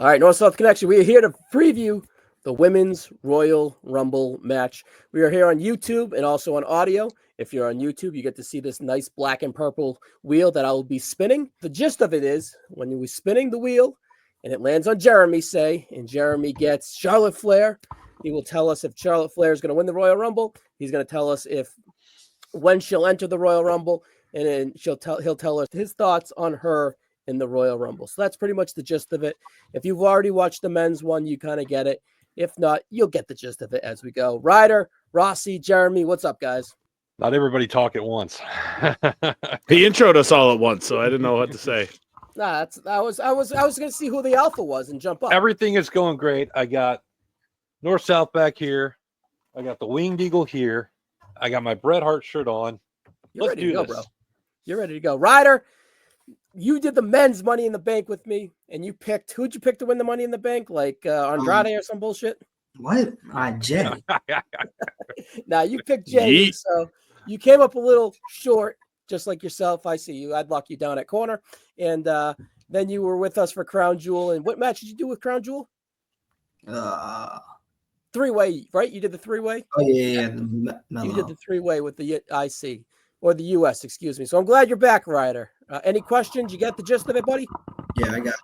All right, North-South Connection. We are here to preview the Women's Royal Rumble match. We are here on YouTube and also on audio. If you're on YouTube, you get to see this nice black and purple wheel that I will be spinning. The gist of it is when you're spinning the wheel and it lands on Jeremy, and Jeremy gets Charlotte Flair, he will tell us if Charlotte Flair is going to win the Royal Rumble. He's going to tell us when she'll enter the Royal Rumble, and then he'll tell us his thoughts on her in the Royal Rumble. So that's pretty much the gist of it. If you've already watched the men's one, you kind of get it. If not, you'll get the gist of it as we go. Ryder, Rossi, Jeremy, what's up, guys? Not everybody talk at once. He introed us all at once, so I didn't know what to say. Nah, I was going to see who the alpha was and jump up. Everything is going great. I got North-South back here. I got the Winged Eagle here. I got my Bret Hart shirt on. Let's do this, bro. You're ready to go. Ryder, you did the men's Money in the Bank with me, and who'd you pick to win the Money in the Bank? Like Andrade or some bullshit? What? Jay. Nah, you picked Jay, so you came up a little short, just like yourself. I see you. I'd lock you down at corner. And then you were with us for Crown Jewel. And what match did you do with Crown Jewel? Three-way, right? You did the three-way? Oh, yeah. You did the three-way with the IC, or the US, excuse me. So I'm glad you're back, Ryder. Any questions? You got the gist of it, buddy? Yeah, I got it.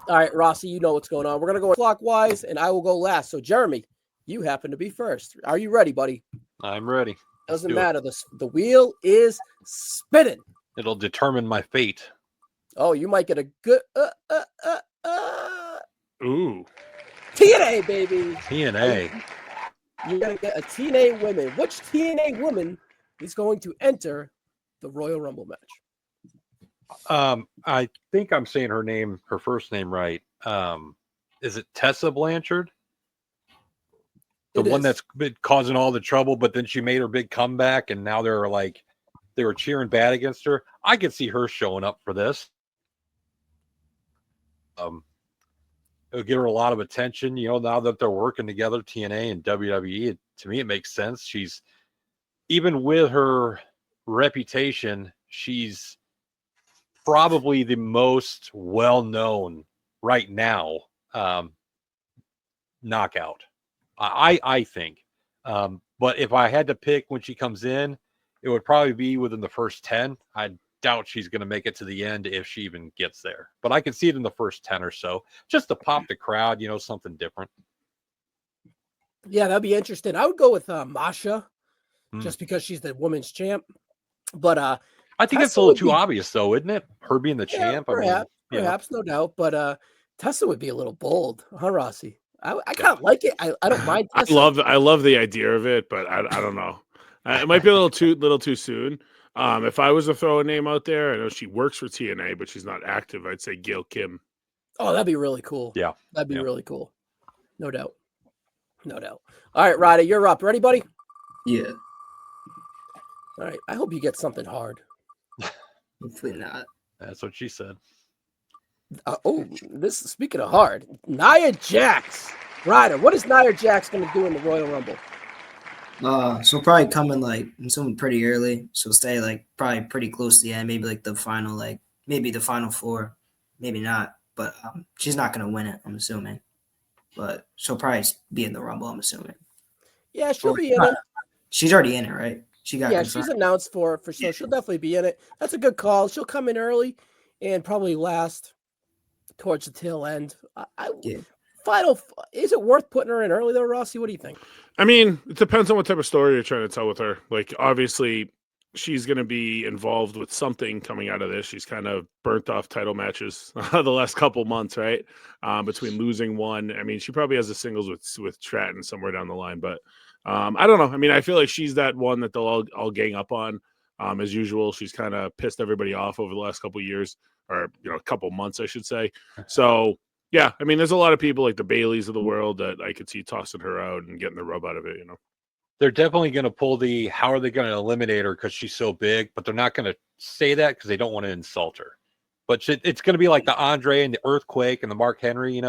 All right, Rossi, you know what's going on. We're going to go clockwise, and I will go last. So, Jeremy, you happen to be first. Are you ready, buddy? I'm ready. Doesn't matter. The wheel is spinning. It'll determine my fate. Oh, you might get a good Ooh. TNA, baby. TNA. You're going to get a TNA woman. Which TNA woman is going to enter the Royal Rumble match? I think I'm saying her first name right. Is it Tessa Blanchard? The one that's been causing all the trouble, but then she made her big comeback, and now they were cheering bad against her. I could see her showing up for this. It'll give her a lot of attention, now that they're working together, TNA and WWE. To me, it makes sense. She's, even with her reputation, she's probably the most well-known right now knockout, I think. But if I had to pick when she comes in, it would probably be within the first 10. I doubt she's going to make it to the end if she even gets there. But I can see it in the first 10 or so, just to pop the crowd, something different. Yeah, that'd be interesting. I would go with Masha, just because she's the women's champ. But I think that's a little too obvious, though, isn't it? Her being the champ. Perhaps, no doubt. But Tessa would be a little bold, huh, Rossi? I kind of like it. I don't mind Tessa. I love the idea of it, but I don't know. It might be a little too soon. If I was to throw a name out there, I know she works for TNA, but she's not active. I'd say Gail Kim. Oh, that'd be really cool. Yeah, that'd be really cool. No doubt. All right, Ryder, you're up. Ready, buddy? Yeah. All right. I hope you get something hard. Hopefully not. That's what she said. Speaking of hard, Nia Jax. Ryder, what is Nia Jax going to do in the Royal Rumble? So probably coming in something pretty early. So stay probably pretty close to the end, maybe the final, maybe the final four, maybe not. But she's not going to win it, I'm assuming. But she'll probably be in the Rumble, I'm assuming. Yeah, she'll be in it. She's already in it, right? She's announced for sure. She'll definitely be in it. That's a good call. She'll come in early and probably last towards the tail end. Final, is it worth putting her in early though, Rossi? What do you think? I mean, it depends on what type of story you're trying to tell with her. Obviously, she's going to be involved with something coming out of this. She's kind of burnt off title matches the last couple months, right? Between losing one. I mean, she probably has the singles with Stratton somewhere down the line, but I don't know. I mean, I feel like she's that one that they'll all gang up on. As usual, she's kind of pissed everybody off over the last couple of years, or a couple months, I should say. So, yeah, I mean, there's a lot of people like the Baileys of the world that I could see tossing her out and getting the rub out of it, They're definitely going to pull how are they going to eliminate her because she's so big, but they're not going to say that because they don't want to insult her. But it's going to be like the Andre and the Earthquake and the Mark Henry,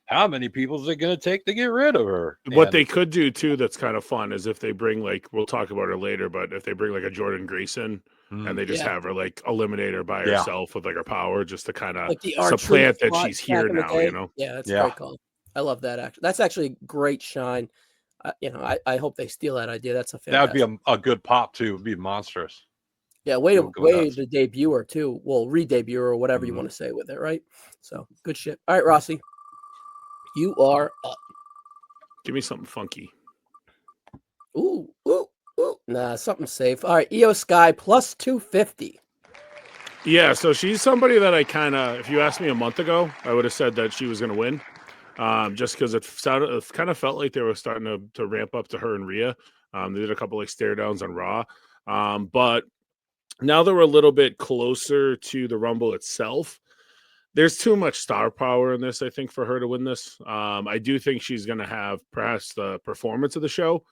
how many people is it going to take to get rid of her? What And they could do too, that's kind of fun, is if they bring we'll talk about her later, but if they bring a Jordynne Grace in and they just Yeah. have her eliminate her by herself with her power, just to kind of Like the supplant that spot she's here back in the now, day. you know? Yeah, that's a great call. I love that. Actually, that's actually a great shine. I hope they steal that idea. That's a fantastic. that would be a good pop too. It'd be monstrous. Yeah, way People go nuts. to debut her too. Well, re-debut her or whatever you want to say with it, right? So good shit. All right, Rossi, you are up. Give me something funky. Ooh. Nah, something safe. All right, Iyo Sky plus 250. Yeah, so she's somebody that I kind of, if you asked me a month ago, I would have said that she was going to win. Just because it kind of felt like they were starting to ramp up to her and Rhea. They did a couple stare downs on Raw. But now that we're a little bit closer to the Rumble itself, there's too much star power in this, I think, for her to win this. I do think she's going to have perhaps the performance of the show.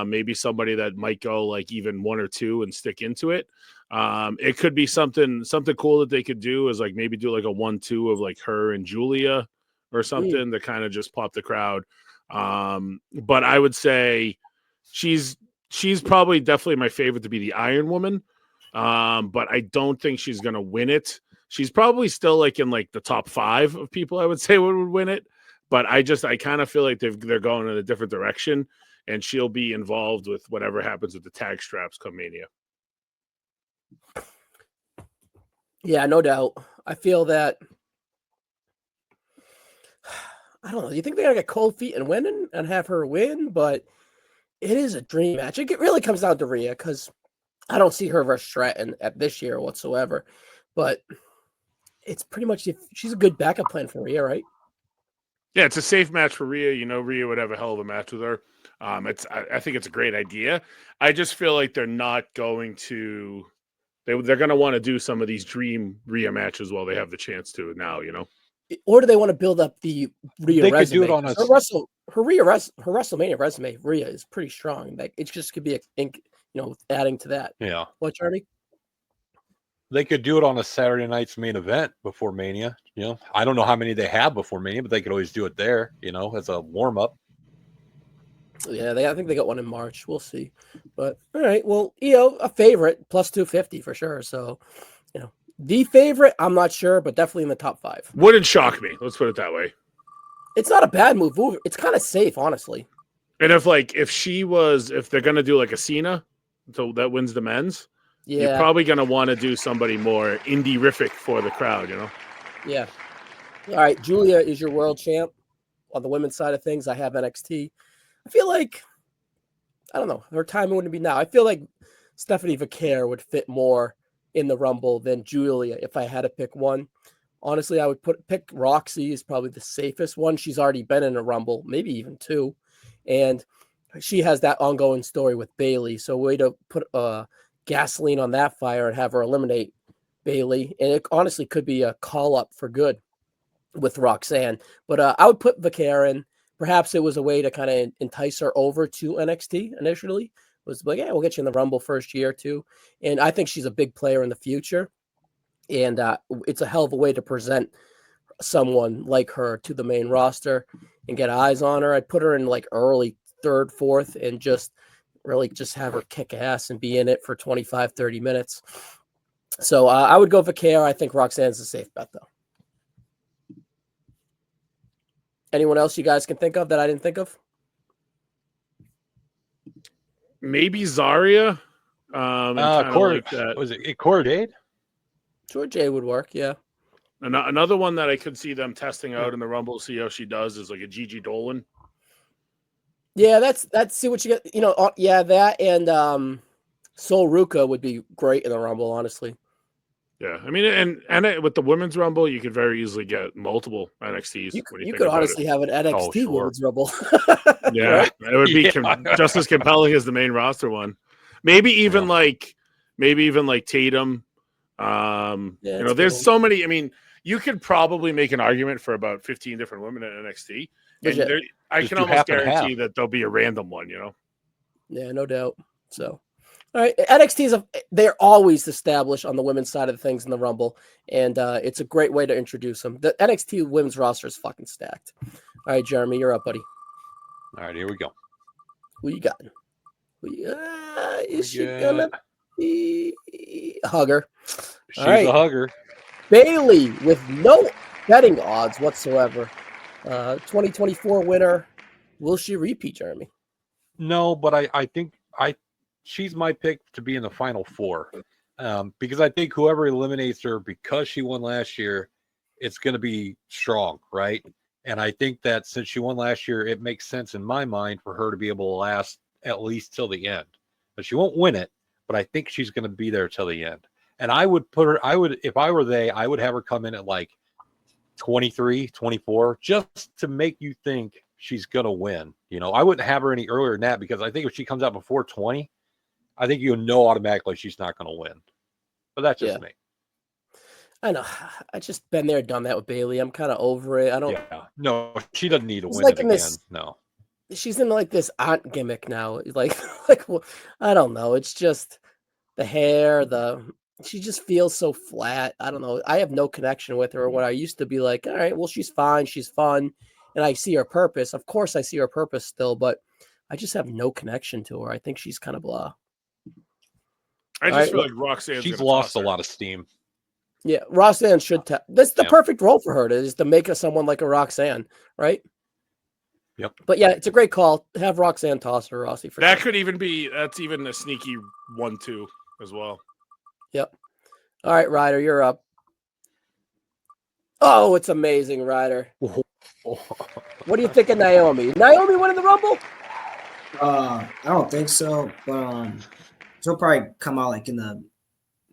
Maybe somebody that might go even 1 or 2 and stick into it. It could be something cool that they could do is maybe do a 1-2 of her and Julia or something to kind of just pop the crowd. But I would say she's probably definitely my favorite to be the Iron Woman. But I don't think she's going to win it. She's probably still in the top 5 of people I would say would win it. But I kind of feel like they're going in a different direction, and she'll be involved with whatever happens with the tag straps come Mania. Yeah, no doubt. I feel that. I don't know. You think they're gonna get cold feet and win and have her win? But it is a dream match. It really comes down to Rhea because I don't see her versus Stratton at this year whatsoever. But it's pretty much if she's a good backup plan for Rhea, right? Yeah, it's a safe match for Rhea. You know, Rhea would have a hell of a match with her. I think it's a great idea. I just feel like they're not going to. They're going to want to do some of these dream Rhea matches while they have the chance to now. You know. Or do they want to build up the Rhea They resume? could do it on a her WrestleMania resume. Rhea is pretty strong. Like it just could be adding to that. Yeah. What, Charlie? They could do it on a Saturday night's main event before Mania. You know, I don't know how many they have before Mania, but they could always do it there. You know, as a warm up. Yeah, I think they got one in March. We'll see. But all right, well, a favorite plus 250 for sure. So, the favorite, I'm not sure, but definitely in the top 5. Wouldn't shock me. Let's put it that way. It's not a bad move. It's kind of safe, honestly. And if they're gonna do a Cena, so that wins the men's, you're probably gonna want to do somebody more indie-rific for the crowd, you know? Yeah. All right, Julia is your world champ. On the women's side of things, I have NXT. I feel like, I don't know, her time wouldn't be now. I feel like Stephanie Vaquer would fit more in the Rumble than Julia if I had to pick one. Honestly, I would pick Roxy is probably the safest one. She's already been in a Rumble, maybe even 2. And she has that ongoing story with Bayley. So way to put gasoline on that fire and have her eliminate Bayley. And it honestly could be a call up for good with Roxanne. But I would put Vaquer in. Perhaps it was a way to kind of entice her over to NXT initially. It was like, yeah, we'll get you in the Rumble first year too. And I think she's a big player in the future. And it's a hell of a way to present someone like her to the main roster and get eyes on her. I'd put her in early 3rd, 4th, and just really just have her kick ass and be in it for 25, 30 minutes. So I would go Vaquer. I think Roxanne's a safe bet, though. Anyone else you guys can think of that I didn't think of? Maybe Zarya. Was it Corday? George A would work, yeah. Another one that I could see them testing out in the Rumble, see how she does, is a Gigi Dolan. Yeah, that's see what you get. Yeah, that and Sol Ruka would be great in the Rumble, honestly. Yeah, I mean, and with the women's Rumble, you could very easily get multiple NXTs. You could honestly have an NXT women's Rumble. Yeah, right? It would be just as compelling as the main roster one. Maybe even Tatum. There's so many. I mean, you could probably make an argument for about 15 different women at NXT. And I can almost guarantee that there'll be a random one, Yeah, no doubt. So, All right, NXT they're always established on the women's side of things in the Rumble, and it's a great way to introduce them. The NXT women's roster is fucking stacked. All right, Jeremy, you're up, buddy. All right, here we go. Who you got? Is she gonna be Hugger? She's All right. a hugger. Bailey with no betting odds whatsoever. 2024 winner. Will she repeat, Jeremy? No, but I think she's my pick to be in the final four. Because I think whoever eliminates her because she won last year, it's going to be strong, right? And I think that since she won last year, it makes sense in my mind for her to be able to last at least till the end. But she won't win it, but I think she's going to be there till the end. And I would put her, if I were I would have her come in at like 23, 24, just to make you think she's going to win. You know, I wouldn't have her any earlier than that because I think if she comes out before 20, I think you know automatically she's not going to win. But that's just me. I know. I just been there, done that with Bailey. I'm kind of over it. I don't. Yeah. No, she doesn't need to win like it again. No. She's in like this aunt gimmick now. Like well, I don't know. It's just the hair, she just feels so flat. I don't know. I have no connection with her. When I used to be like, all right, well, she's fine. She's fun. And I see her purpose. Of course, I see her purpose still, but I just have no connection to her. I think she's kind of blah. I just feel like Roxanne's she's lost a lot of steam. Yeah, Roxanne should. That's the perfect role for her is to make someone like a Roxanne, right? Yep. But yeah, it's a great call. Have Roxanne toss her, Rossi. For that sure. could even be. That's even a sneaky 1-2 as well. Yep. All right, Ryder, you're up. Oh, it's amazing, Ryder. What do you think of Naomi? Naomi winning the Rumble? I don't think so, but she'll probably come out like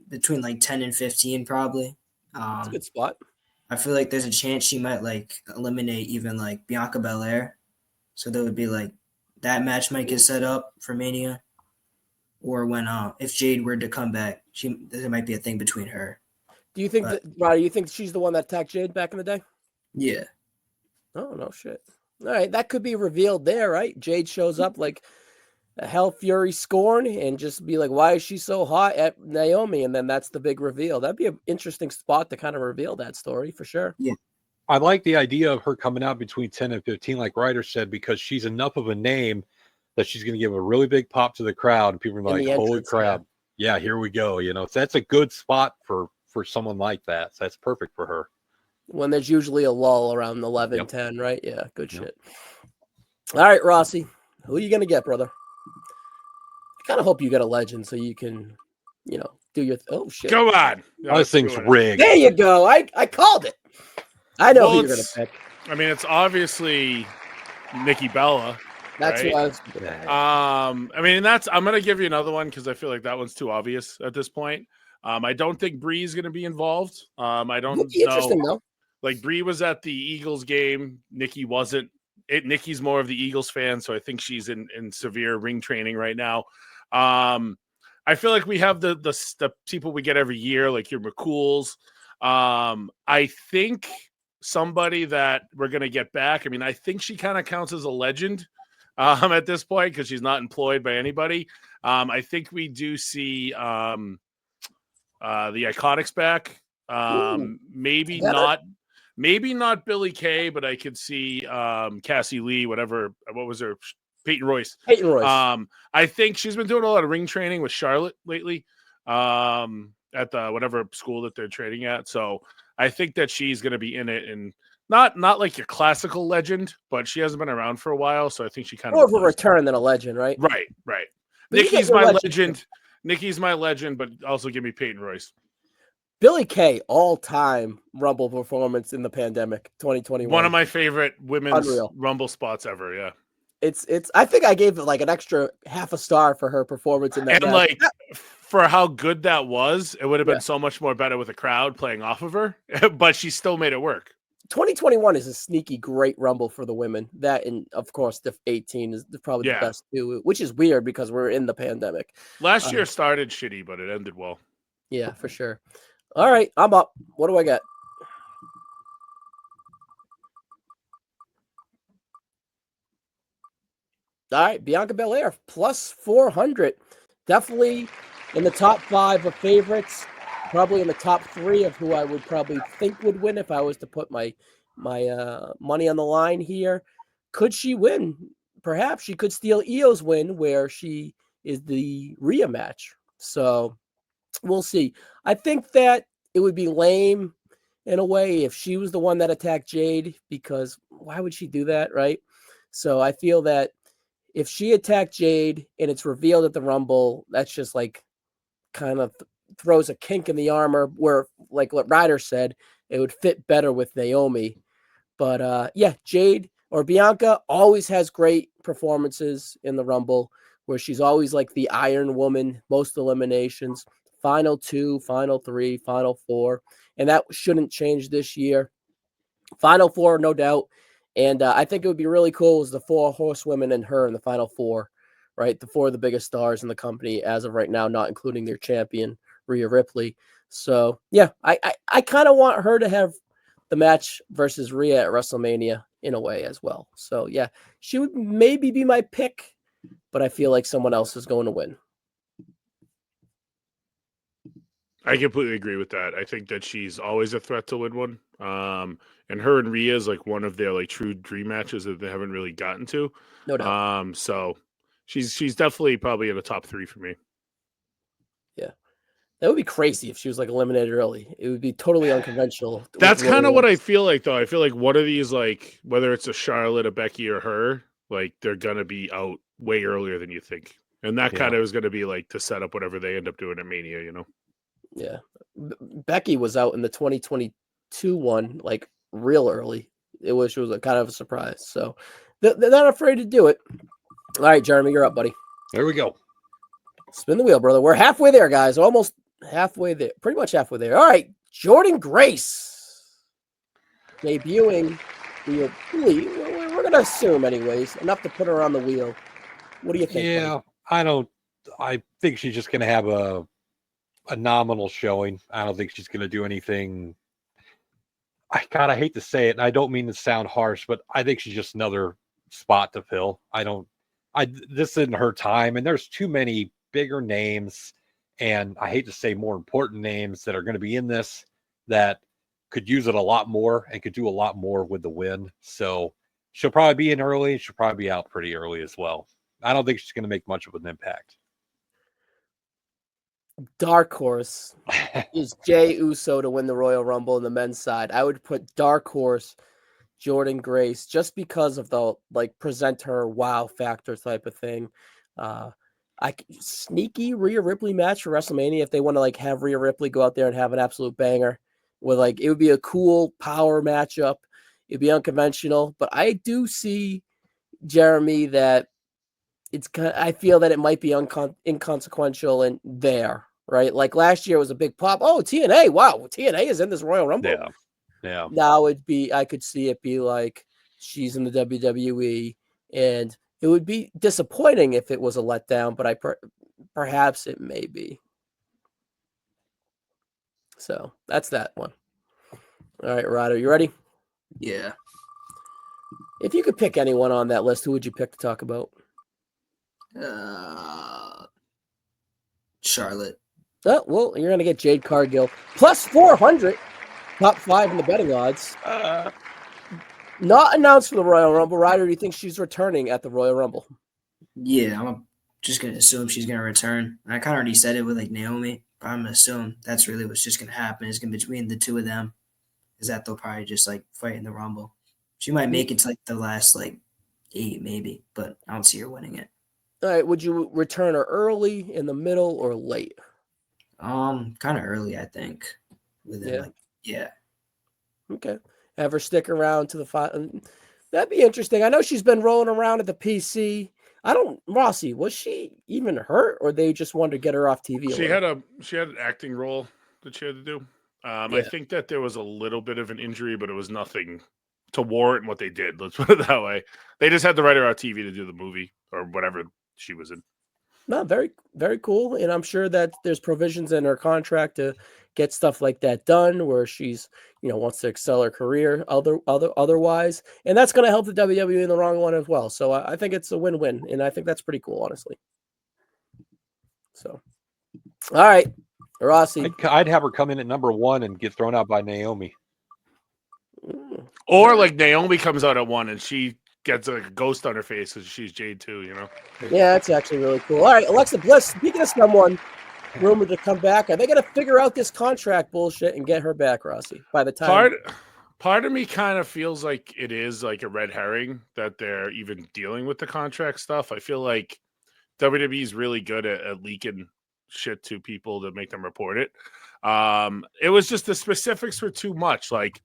between like 10 and 15 probably. That's a good spot. I feel like there's a chance she might like eliminate even like Bianca Belair. So there would be like that match might get set up for Mania. Or when if Jade were to come back, there might be a thing between her. Do you think Ryder, you think she's the one that attacked Jade back in the day? Yeah. Oh no shit. All right, that could be revealed there, right? Jade shows up like a Hell Fury scorn and just be like, why is she so hot at Naomi? And then that's the big reveal. That'd be an interesting spot to kind of reveal that story for sure. Yeah. I like the idea of her coming out between 10 and 15, like Ryder said, because she's enough of a name that she's going to give a really big pop to the crowd. And people are like, holy crap. Yeah, here we go. You know, so that's a good spot for someone like that. So that's perfect for her. When there's usually a lull around 11, 10, right? Yeah, good shit. All right, Rossi, who are you going to get, brother? I kind of hope you get a legend so you can, do your oh shit. Come on. No, this thing's rigged. There you go. I called it. I know who you're going to pick. I mean, it's obviously Nikki Bella. That's right? who I was. I mean, I'm going to give you another one because I feel like that one's too obvious at this point. I don't think Bree's going to be involved. I don't know. Interesting though. Like Bree was at the Eagles game. Nikki wasn't. Nikki's more of the Eagles fan, so I think she's in severe ring training right now. I feel like we have the people we get every year, like your McCools. I think somebody that we're going to get back. I mean, I think she kind of counts as a legend at this point because she's not employed by anybody. I think we do see the Iconics back. Maybe not Billie Kay, but I could see Cassie Lee, what was her? Peyton Royce. I think she's been doing a lot of ring training with Charlotte lately at the whatever school that they're training at. So I think that she's going to be in it, and not like your classical legend, but she hasn't been around for a while. So I think she kind of more of a return than a legend, right? Right. Nikki's my legend. Nikki's my legend, but also give me Peyton Royce. Billie Kay, all-time Rumble performance in the pandemic, 2021. One of my favorite women's Rumble spots ever. Yeah. It's. I think I gave it like an extra half a star for her performance in that. And match. Like for how good that was, it would have been so much more better with a crowd playing off of her, but she still made it work. 2021 is a sneaky great Rumble for the women. That and of course the 18 is probably the best too, which is weird because we're in the pandemic. Last year started shitty, but it ended well. Yeah, for sure. All right, I'm up. What do I get? All right, Bianca Belair plus 400 definitely in the top 5 of favorites. Probably in the top 3 of who I would probably think would win if I was to put my money on the line here. Could she win? Perhaps she could steal Iyo's win, where she is the Rhea match. So we'll see. I think that it would be lame in a way if she was the one that attacked Jade, because why would she do that, right? So I feel that if she attacked Jade and it's revealed at the Rumble, that's just like kind of throws a kink in the armor where, like what Ryder said, it would fit better with Naomi. But yeah, Jade or Bianca always has great performances in the Rumble, where she's always like the Iron Woman, most eliminations, final 2, final 3, final 4. And that shouldn't change this year. Final 4, no doubt. And I think it would be really cool as the 4 horsewomen and her in the final 4, right? The 4 of the biggest stars in the company as of right now, not including their champion, Ria Ripley. So yeah, I kind of want her to have the match versus Rhea at WrestleMania in a way as well. So yeah, she would maybe be my pick, but I feel like someone else is going to win. I completely agree with that. I think that she's always a threat to win one. And her and Rhea is like one of their like true dream matches that they haven't really gotten to. No doubt. So she's definitely probably in the top 3 for me. Yeah. That would be crazy if she was like eliminated early. It would be totally unconventional. That's kind of what I feel like, though. I feel like one of these, like whether it's a Charlotte, a Becky, or her, like they're gonna be out way earlier than you think, and that kind of is gonna be like to set up whatever they end up doing at Mania, you know? Yeah, Becky was out in the 2022 one like real early. She was a kind of a surprise. So they're not afraid to do it. All right, Jeremy, you're up, buddy. There we go. Spin the wheel, brother. We're halfway there, guys. Almost halfway there. Pretty much halfway there. All right, Jordynne Grace debuting. We're going to assume, anyways, enough to put her on the wheel. What do you think? Yeah, buddy? I think she's just going to have a nominal showing. I don't think she's going to do anything. I hate to say it, and I don't mean to sound harsh, but I think she's just another spot to fill. This isn't her time, and there's too many bigger names, and I hate to say more important names that are going to be in this that could use it a lot more and could do a lot more with the win. So she'll probably be in early. She'll probably be out pretty early as well. I don't think she's going to make much of an impact. Dark horse is Jey Uso to win the Royal Rumble in the men's side. I would put dark horse Jordynne Grace just because of the like present her wow factor type of thing. Sneaky Rhea Ripley match for WrestleMania if they want to like have Rhea Ripley go out there and have an absolute banger. With like it would be a cool power matchup. It'd be unconventional, but I do see, Jeremy, that I feel that it might be inconsequential and there, right? Like last year was a big pop. Oh, TNA. Wow. TNA is in this Royal Rumble. Yeah. Now I could see it be like she's in the WWE, and it would be disappointing if it was a letdown, but perhaps it may be. So that's that one. All right, Ryder, you ready? Yeah. If you could pick anyone on that list, who would you pick to talk about? Charlotte. Oh, well, you're going to get Jade Cargill plus 400, top 5 in the betting odds. Not announced for the Royal Rumble. Ryder, do you think she's returning at the Royal Rumble? Yeah, I'm just going to assume she's going to return. I kind of already said it with like Naomi, but I'm going to assume that's really what's just going to happen. It's going to be between the two of them, is that they'll probably just like fight in the Rumble. She might make it to like the last like 8 maybe, but I don't see her winning it. All right, would you return her early, in the middle, or late? Kind of early, I think. Yeah. Okay. Have her stick around to the final. That'd be interesting. I know she's been rolling around at the PC. Rossi, was she even hurt, or they just wanted to get her off TV? She had an acting role that she had to do. Yeah. I think that there was a little bit of an injury, but it was nothing to warrant what they did. Let's put it that way. They just had to write her off TV to do the movie or whatever she was in. No, very, very cool. And I'm sure that there's provisions in her contract to get stuff like that done where she's, wants to excel her career otherwise. And that's going to help the WWE in the long run as well. So I think it's a win-win. And I think that's pretty cool, honestly. So, all right, Rossi. I'd have her come in at number 1 and get thrown out by Naomi. Or like Naomi comes out at 1 and she gets like a ghost on her face because she's Jade too, you know? Yeah, that's actually really cool. All right, Alexa Bliss, speaking of someone rumored to come back, are they going to figure out this contract bullshit and get her back, Rossi, by the time? Part of me kind of feels like it is like a red herring that they're even dealing with the contract stuff. I feel like WWE is really good at leaking shit to people to make them report it. It was just the specifics were too much. Like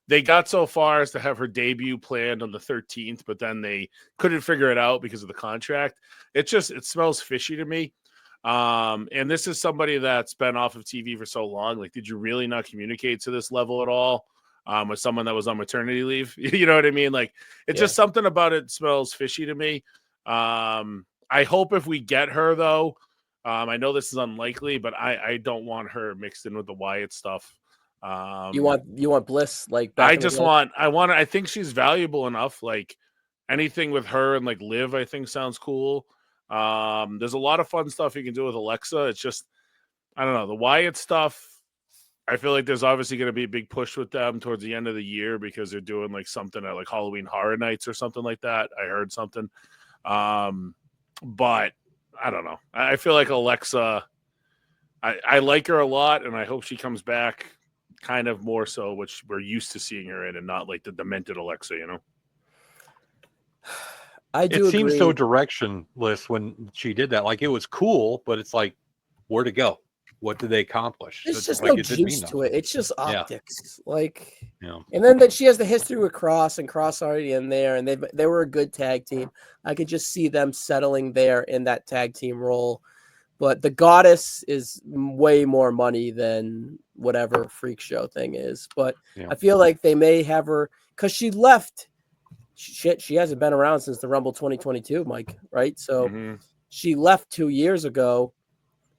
they got so far as to have her debut planned on the 13th, but then they couldn't figure it out because of the contract. It smells fishy to me. And this is somebody that's been off of TV for so long. Like, did you really not communicate to this level at all? With someone that was on maternity leave, you know what I mean? Like, it's just something about it smells fishy to me. I hope if we get her though, I know this is unlikely, but I don't want her mixed in with the Wyatt stuff. You want Bliss like back I think she's valuable enough. Like anything with her and like Liv, I think sounds cool. There's a lot of fun stuff you can do with Alexa. It's just, I don't know, the Wyatt stuff. I feel like there's obviously going to be a big push with them towards the end of the year because they're doing like something at like Halloween Horror Nights or something like that. I heard something. But I don't know. I feel like Alexa, I like her a lot and I hope she comes back kind of more so, which we're used to seeing her in and not like the demented Alexa, you know? It seems so directionless when she did that. Like it was cool, but it's like, where to go? What did they accomplish? There's just like no juice to it. It's just optics. Like, yeah. And then that she has the history with Cross and Cross already in there, and they were a good tag team. I could just see them settling there in that tag team role. But the Goddess is way more money than whatever freak show thing is. But I feel like they may have her because she left. Shit, she hasn't been around since the Rumble 2022, Mike. Right? So she left 2 years ago.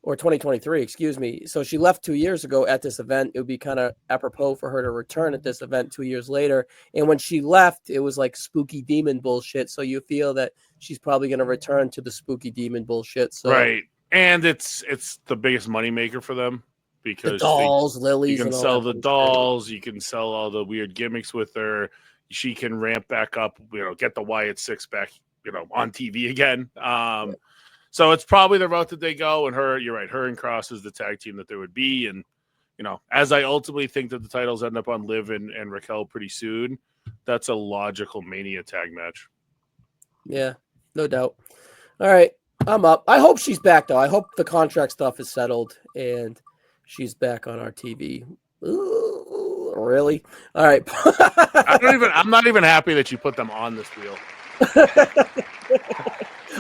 Or 2023, excuse me. So she left 2 years ago at this event. It would be kind of apropos for her to return at this event 2 years later. And when she left, it was like spooky demon bullshit. So you feel that she's probably going to return to the spooky demon bullshit. So right, and it's the biggest moneymaker for them because the dolls, lilies, you can sell the dolls, you can sell all the weird gimmicks with her. She can ramp back up, get the Wyatt Six back, on TV again. So it's probably the route that they go, and you're right, her and Cross is the tag team that there would be. And, as I ultimately think that the titles end up on Liv and Raquel pretty soon, that's a logical Mania tag match. Yeah, no doubt. All right, I'm up. I hope she's back, though. I hope the contract stuff is settled and she's back on our TV. Ooh, really? All right. I'm not even happy that you put them on this wheel.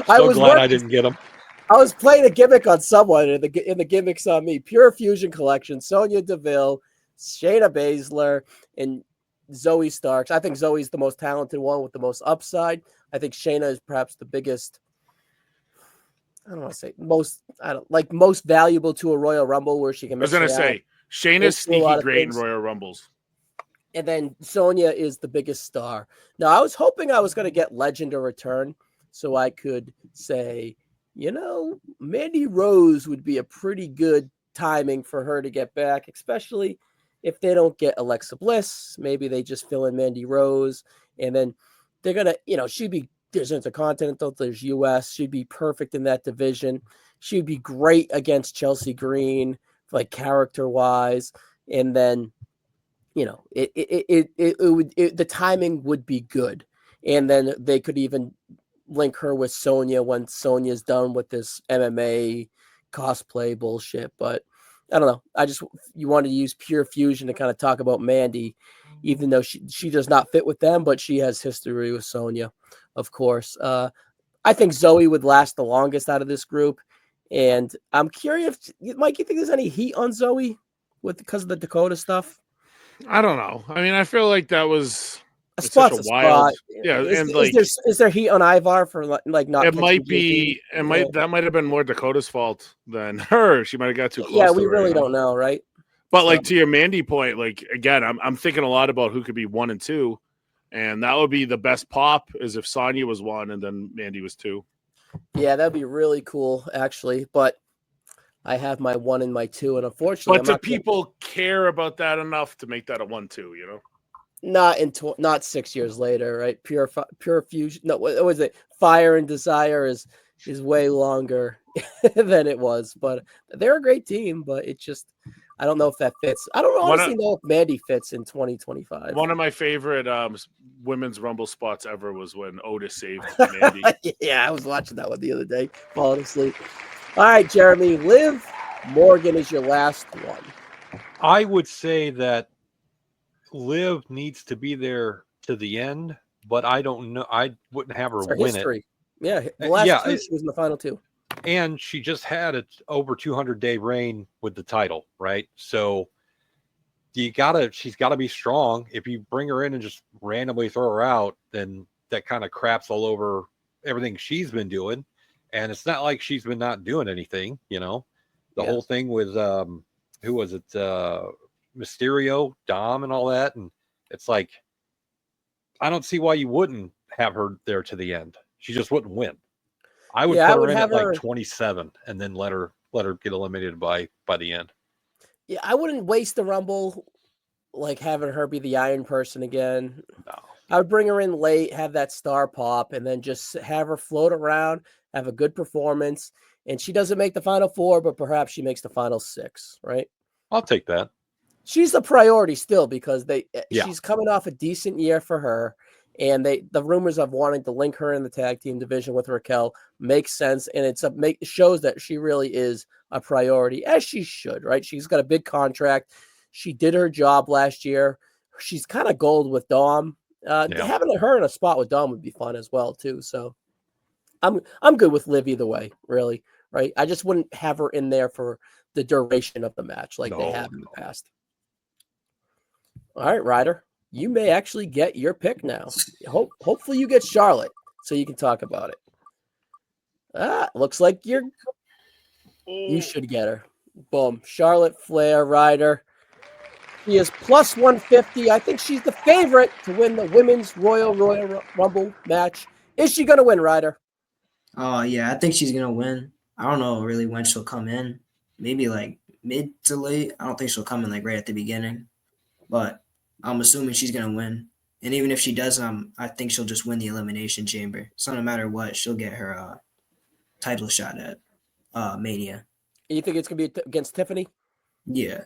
I was glad I didn't get them. I was playing a gimmick on someone, and the gimmick's on me. Pure Fusion Collection, Sonya Deville, Shayna Baszler, and Zoe Starks. I think Zoe's the most talented one with the most upside. I think Shayna is perhaps the biggest. I don't want to say most valuable to a Royal Rumble where she can. I was going to say Shayna's sneaky great in Royal Rumbles. And then Sonya is the biggest star. Now, I was hoping I was going to get Legend to return so I could say, Mandy Rose would be a pretty good timing for her to get back, especially if they don't get Alexa Bliss. Maybe they just fill in Mandy Rose, and then they're going to, she'd be, there's Intercontinental, there's US. She'd be perfect in that division. She'd be great against Chelsea Green, like character-wise. And then, the timing would be good. And then they could even link her with Sonya when Sonya's done with this MMA cosplay bullshit. But I don't know. You wanted to use Pure Fusion to kind of talk about Mandy, even though she does not fit with them, but she has history with Sonya, of course. I think Zoe would last the longest out of this group. And I'm curious, Mike, you think there's any heat on Zoe because of the Dakota stuff? I don't know. I mean, I feel like that was such a wild. Spot. Yeah, is there heat on Ivar for like not? It might be. That might have been more Dakota's fault than her. She might have got too close. Yeah, we really don't know, right? But to your Mandy point, again, I'm thinking a lot about who could be 1 and 2, and that would be the best pop is if Sonya was 1 and then Mandy was 2. Yeah, that'd be really cool, actually. But I have my 1 and my 2, and unfortunately, But do people care about that enough to make that a 1-2? You know, not 6 years later, right? Pure fusion. No, what was it? Fire and Desire is way longer than it was, but they're a great team. But it just, I don't know if that fits. I don't honestly know if Mandy fits in 2025. One of my favorite women's Rumble spots ever was when Otis saved Mandy. Yeah, I was watching that one the other day, falling asleep. All right, Jeremy, Liv Morgan is your last one. I would say that Liv needs to be there to the end, but I don't know. I wouldn't have her win it. Yeah, the last two, she was in the final 2. And she just had an over 200-day reign with the title, right? So she's got to be strong. If you bring her in and just randomly throw her out, then that kind of craps all over everything she's been doing. And it's not like she's been not doing anything, you know. The whole thing with who was it? Mysterio, Dom, and all that. And it's like, I don't see why you wouldn't have her there to the end. She just wouldn't win. I would put her in at like 27 and then let her get eliminated by the end. Yeah, I wouldn't waste the Rumble like having her be the Iron Person again. No. I would bring her in late, have that star pop, and then just have her float around, have a good performance. And she doesn't make the final 4, but perhaps she makes the final 6, right? I'll take that. She's the priority still because she's coming off a decent year for her. And the rumors of wanting to link her in the tag team division with Raquel makes sense. And it shows that she really is a priority, as she should, right? She's got a big contract. She did her job last year. She's kind of gold with Dom. Having her in a spot with Dom would be fun as well, too. So I'm good with Liv either way, really, right? I just wouldn't have her in there for the duration of the match like they have in the past. All right, Ryder, you may actually get your pick now. Hopefully you get Charlotte so you can talk about it. Looks like you should get her. Boom. Charlotte Flair, Ryder. She is plus 150. I think she's the favorite to win the Women's Royal Rumble match. Is she going to win, Ryder? Oh, yeah, I think she's going to win. I don't know really when she'll come in. Maybe like mid to late. I don't think she'll come in like right at the beginning. But I'm assuming she's going to win. And even if she doesn't, I think she'll just win the Elimination Chamber. So no matter what, she'll get her title shot at Mania. You think it's going to be against Tiffany? Yeah.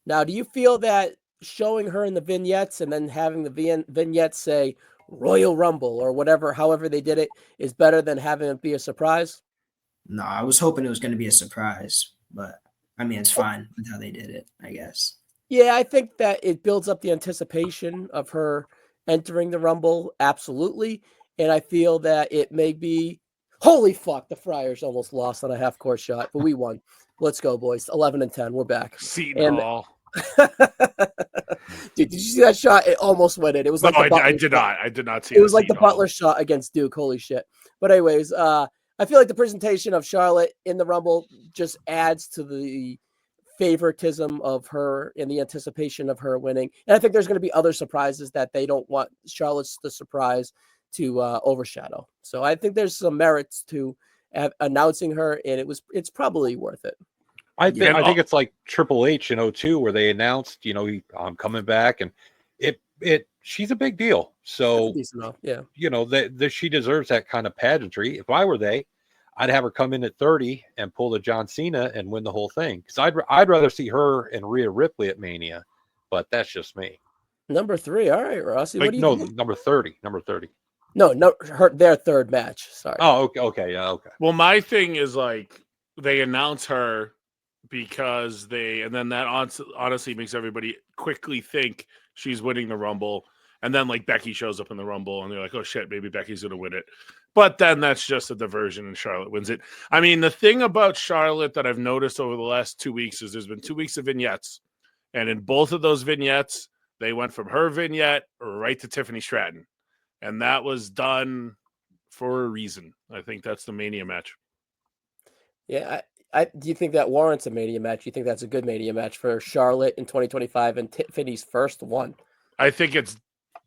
Now, do you feel that showing her in the vignettes and then having the vignettes say Royal Rumble or whatever, however they did it, is better than having it be a surprise? No, I was hoping it was going to be a surprise. But, I mean, it's fine with how they did it, I guess. Yeah, I think that it builds up the anticipation of her entering the Rumble, absolutely. And I feel that it may be, holy fuck, the Friars almost lost on a half-court shot, but we won. Let's go, boys. 11-10, we're back. Seton Hall. Dude, did you see that shot? It almost went in. It was like I did not see it. It was like the Butler shot against Duke. Holy shit. But anyways, I feel like the presentation of Charlotte in the Rumble just adds to the favoritism of her and the anticipation of her winning. And I think there's going to be other surprises that they don't want Charlotte's the surprise to overshadow. So I think there's some merits to announcing her, and it's probably worth it. I think it's like Triple H in 2002 where they announced, I'm coming back, and she's a big deal. So, she deserves that kind of pageantry. If I were I'd have her come in at 30 and pull the John Cena and win the whole thing. Because I'd rather see her and Rhea Ripley at Mania, but that's just me. Number 3, all right, Rossi. What do you think? Number 30. No, their third match. Sorry. Oh, okay, yeah, okay. Well, my thing is like they announce her because and then that honestly makes everybody quickly think she's winning the Rumble. And then like Becky shows up in the Rumble and they're like, oh shit, maybe Becky's going to win it. But then that's just a diversion and Charlotte wins it. I mean, the thing about Charlotte that I've noticed over the last 2 weeks is there's been 2 weeks of vignettes. And in both of those vignettes, they went from her vignette right to Tiffany Stratton. And that was done for a reason. I think that's the Mania match. Yeah, do you think that warrants a Mania match? You think that's a good Mania match for Charlotte in 2025 and Tiffany's first one? I think it's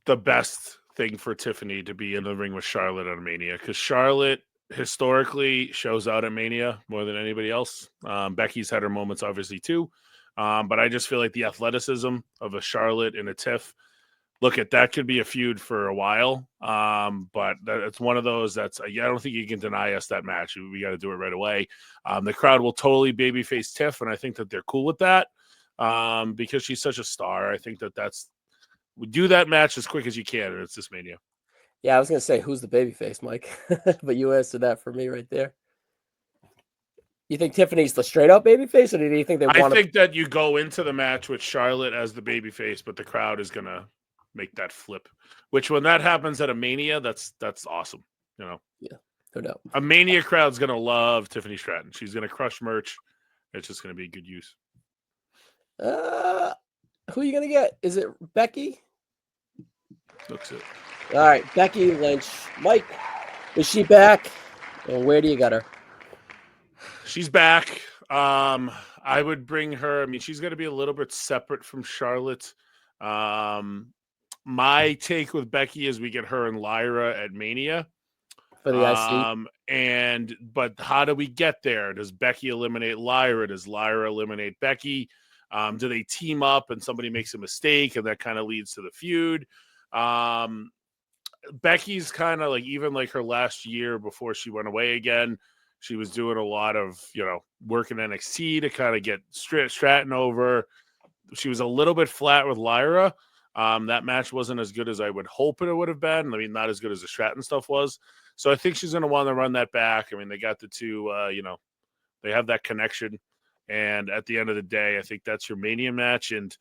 the best thing for Tiffany to be in the ring with Charlotte on Mania because Charlotte historically shows out at Mania more than anybody else. Becky's had her moments, obviously, too. But I just feel like the athleticism of a Charlotte and a Tiff, look at that could be a feud for a while. But it's one of those that's, I don't think you can deny us that match. We got to do it right away. The crowd will totally babyface Tiff, and I think that they're cool with that because she's such a star. I think we do that match as quick as you can, and it's this Mania. Yeah, I was gonna say who's the babyface, Mike, but you answered that for me right there. You think Tiffany's the straight up babyface, or do you think they want? I think that you go into the match with Charlotte as the babyface, but the crowd is gonna make that flip. Which, when that happens at a Mania, that's awesome. You know. Yeah, no doubt. A Mania crowd's gonna love Tiffany Stratton. She's gonna crush merch. It's just gonna be good use. Who are you gonna get? Is it Becky? Looks it. All right, Becky Lynch. Mike, is she back? And where do you got her? She's back. I would bring her. I mean, she's going to be a little bit separate from Charlotte. My take with Becky is we get her and Lyra at Mania For the IC. But how do we get there? Does Becky eliminate Lyra? Does Lyra eliminate Becky? Do they team up and somebody makes a mistake and that kind of leads to the feud? Becky's kind of like, even like her last year before she went away again, she was doing a lot of, work in NXT to kind of get Stratton over. She was a little bit flat with Lyra. That match wasn't as good as I would hope it would have been. I mean, not as good as the Stratton stuff was. So I think she's going to want to run that back. I mean, they got the two, they have that connection. And at the end of the day, I think that's your Mania match. And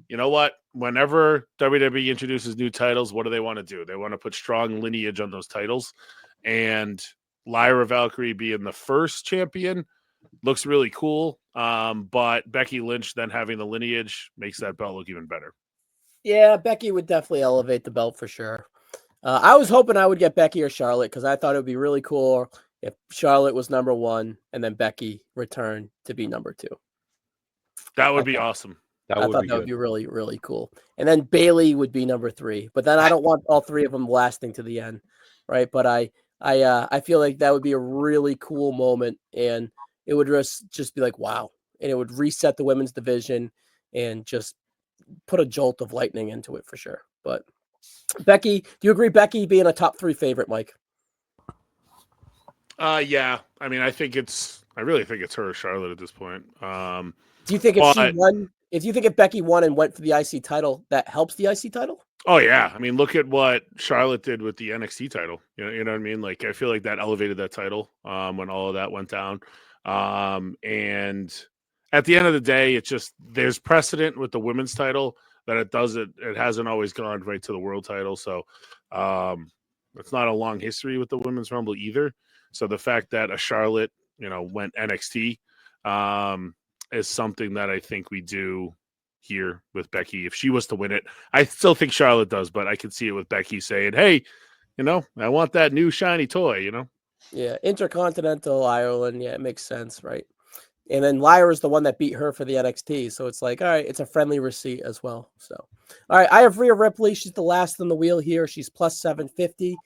you know what? Whenever WWE introduces new titles, what do they want to do? They want to put strong lineage on those titles. And Lyra Valkyrie being the first champion looks really cool. But Becky Lynch then having the lineage makes that belt look even better. Yeah, Becky would definitely elevate the belt for sure. I was hoping I would get Becky or Charlotte because I thought it would be really cool if Charlotte was number one and then Becky returned to be number two. That would be awesome. I thought that would be really, really cool. And then Bayley would be number three. But then I don't want all three of them lasting to the end, right? But I feel like that would be a really cool moment, and it would just be like, wow. And it would reset the women's division and just put a jolt of lightning into it for sure. But Becky, do you agree Becky being a top three favorite, Mike? Yeah. I mean, I really think it's her or Charlotte at this point. Do you think if she won, if Becky won and went for the IC title, that helps the IC title? Oh yeah. I mean, look at what Charlotte did with the NXT title. You know what I mean? Like, I feel like that elevated that title when all of that went down. And at the end of the day, it's just, there's precedent with the women's title that it hasn't always gone right to the world title. So it's not a long history with the Women's Rumble either. So the fact that a Charlotte, went NXT is something that I think we do here with Becky. If she was to win it, I still think Charlotte does, but I could see it with Becky saying, hey, I want that new shiny toy, Yeah, Intercontinental Ireland. Yeah, it makes sense, right? And then Lyra's the one that beat her for the NXT. So it's like, all right, it's a friendly receipt as well. So, all right, I have Ria Ripley. She's the last on the wheel here. She's plus 750.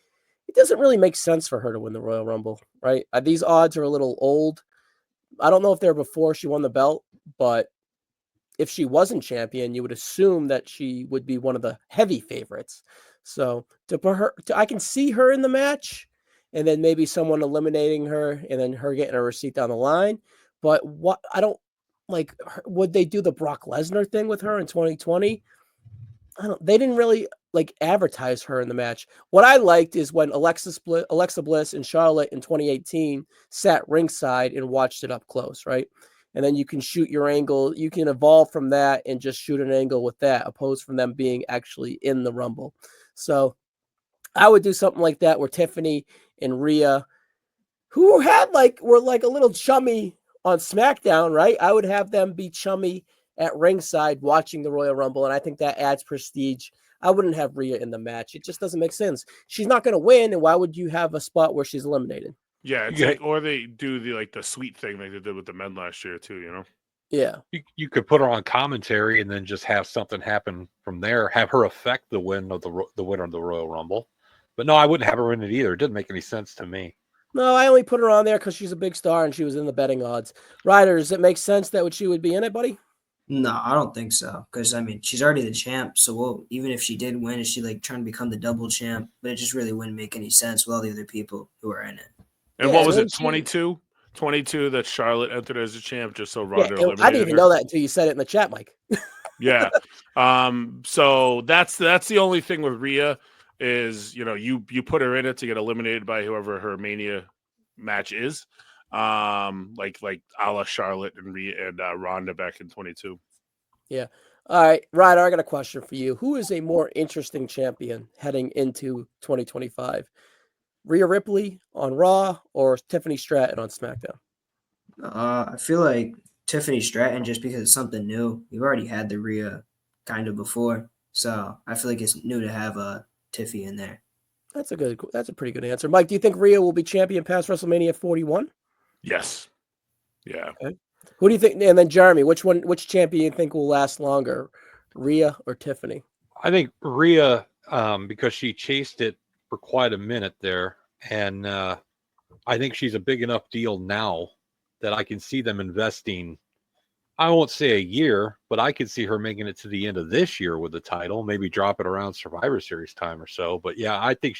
It doesn't really make sense for her to win the Royal Rumble, right? These odds are a little old. I don't know if they're before she won the belt, but if she wasn't champion, you would assume that she would be one of the heavy favorites. So to put her, I can see her in the match, and then maybe someone eliminating her, and then her getting a receipt down the line. But what I don't like, would they do the Brock Lesnar thing with her in 2020? They didn't really advertise her in the match. What I liked is when Alexa Bliss and Charlotte in 2018 sat ringside and watched it up close, right? And then you can shoot your angle. You can evolve from that and just shoot an angle with that, opposed from them being actually in the Rumble. So I would do something like that where Tiffany and Rhea, who were a little chummy on SmackDown, right? I would have them be chummy at ringside watching the Royal Rumble, and I think that adds prestige. I wouldn't have Rhea in the match. It just doesn't make sense. She's not going to win, and why would you have a spot where she's eliminated? Yeah, it's or they do the sweet thing like they did with the men last year too, Yeah. You could put her on commentary and then just have something happen from there, have her affect the win of the winner of the Royal Rumble. But no, I wouldn't have her in it either. It didn't make any sense to me. No, I only put her on there because she's a big star and she was in the betting odds. Ryder, does it make sense that she would be in it, buddy? No, I don't think so. Because I mean, she's already the champ. So even if she did win, is she like trying to become the double champ? But it just really wouldn't make any sense with all the other people who are in it. And Yeah, what was and it? 22? 22 that Charlotte entered as a champ, just so Yeah, Ronda and eliminated I didn't even her. know that until you said it in the chat, Mike. Yeah. So that's the only thing with Rhea is, you put her in it to get eliminated by whoever her Mania match is. Like a la Charlotte and Rhea and Ronda back in 22. Yeah. All right, Ryder, I got a question for you. Who is a more interesting champion heading into 2025? Rhea Ripley on Raw or Tiffany Stratton on SmackDown? I feel like Tiffany Stratton, just because it's something new. We've already had the Rhea kind of before, so I feel like it's new to have Tiffy in there. That's a pretty good answer. Mike, do you think Rhea will be champion past WrestleMania 41? Yes. Yeah. Okay. Who do you think? And then Jeremy, which champion you think will last longer, Rhea or Tiffany? I think Rhea, because she chased it for quite a minute there, and I think she's a big enough deal now that I can see them investing. I won't say a year, but I could see her making it to the end of this year with the title, maybe drop it around Survivor Series time or so. But yeah, I think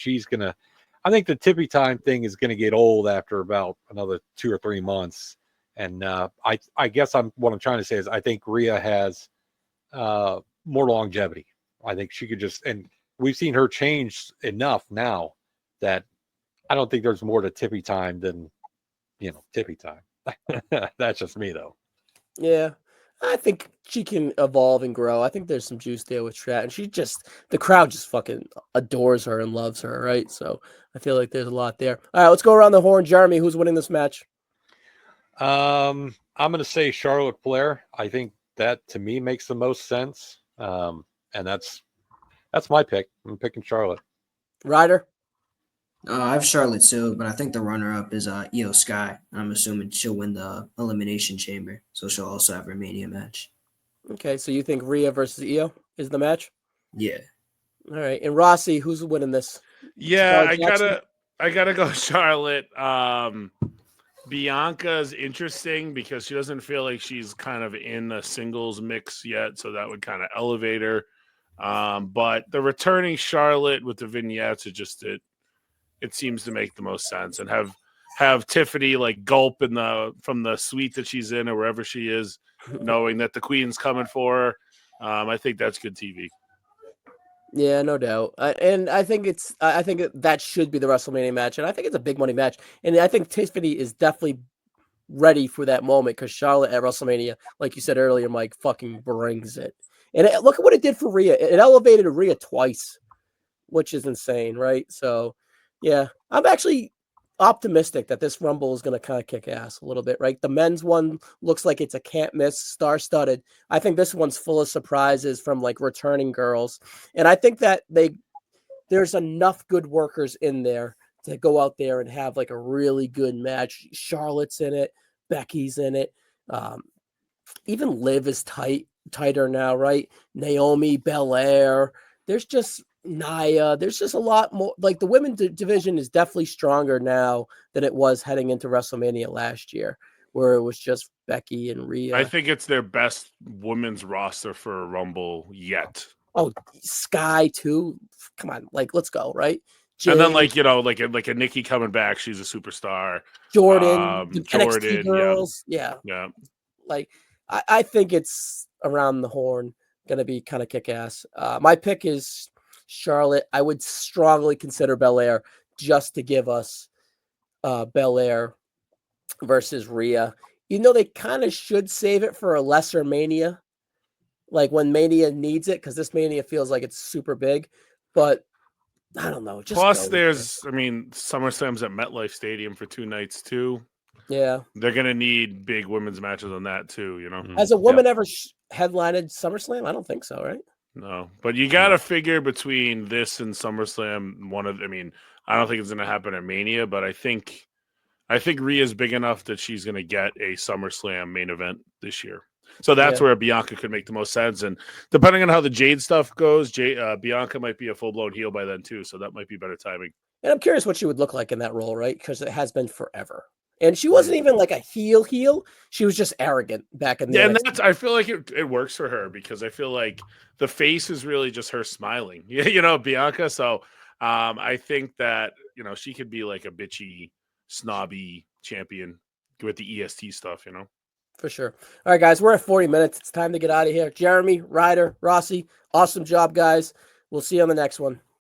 I think the tippy time thing is gonna get old after about another 2 or 3 months. And I guess what I'm trying to say is I think Rhea has more longevity. I think she could and we've seen her change enough now that I don't think there's more to tippy time than, tippy time. That's just me though. Yeah, I think she can evolve and grow. I think there's some juice there with Stratton. The crowd just fucking adores her and loves her, right? So I feel like there's a lot there. All right, let's go around the horn. Jeremy, who's winning this match? I'm going to say Charlotte Flair. I think that to me makes the most sense. And that's my pick. I'm picking Charlotte. Ryder? I have Charlotte too, but I think the runner-up is Iyo Sky. I'm assuming she'll win the Elimination Chamber, so she'll also have her Mania match. Okay, so you think Rhea versus Iyo is the match? Yeah. All right, and Rossi, who's winning this? Yeah, I gotta go Charlotte. Bianca's interesting because she doesn't feel like she's kind of in a singles mix yet, so that would kind of elevate her. But the returning Charlotte with the vignettes, it seems to make the most sense, and have Tiffany like gulp from the suite that she's in or wherever she is, knowing that the Queen's coming for her. I think that's good TV. Yeah, no doubt. And I think that should be the WrestleMania match, and I think it's a big money match. And I think Tiffany is definitely ready for that moment because Charlotte at WrestleMania, like you said earlier, Mike, fucking brings it. And look at what it did for Rhea. It elevated Rhea twice, which is insane, right? So, yeah, I'm actually optimistic that this Rumble is going to kind of kick ass a little bit, right? The men's one looks like it's a can't miss, star-studded. I think this one's full of surprises from like returning girls. And I think that there's enough good workers in there to go out there and have like a really good match. Charlotte's in it, Becky's in it. Even Liv is tighter now, right? Naomi, Belair. There's just Nia. There's just a lot more. Like the women's division is definitely stronger now than it was heading into WrestleMania last year, where it was just Becky and Rhea. I think it's their best women's roster for a Rumble yet. Oh, Sky too. Come on, like let's go, right? Jade, and then like a Nikki coming back, she's a superstar. Jordan, NXT girls, yeah. Like I think it's around the horn, gonna be kind of kick ass. My pick is Charlotte. I would strongly consider Belair just to give us Belair versus Rhea. You know, they kind of should save it for a lesser Mania, like when Mania needs it, because this Mania feels like it's super big. But I don't know. Plus, SummerSlam's at MetLife Stadium for 2 nights too. Yeah, they're gonna need big women's matches on that too. Has a woman ever headlined SummerSlam? I don't think so, right? No, but you got to figure between this and SummerSlam, I don't think it's going to happen at Mania, but I think Rhea's big enough that she's going to get a SummerSlam main event this year. So that's where Bianca could make the most sense. And depending on how the Jade stuff goes, Bianca might be a full-blown heel by then too, so that might be better timing. And I'm curious what she would look like in that role, right? Because it has been forever. And she wasn't even like a heel. She was just arrogant back in the Yeah, and NXT. I feel like it works for her because I feel like the face is really just her smiling, Bianca. So I think that, she could be like a bitchy, snobby champion with the EST stuff, For sure. All right, guys, we're at 40 minutes. It's time to get out of here. Jeremy, Ryder, Rossi, awesome job, guys. We'll see you on the next one.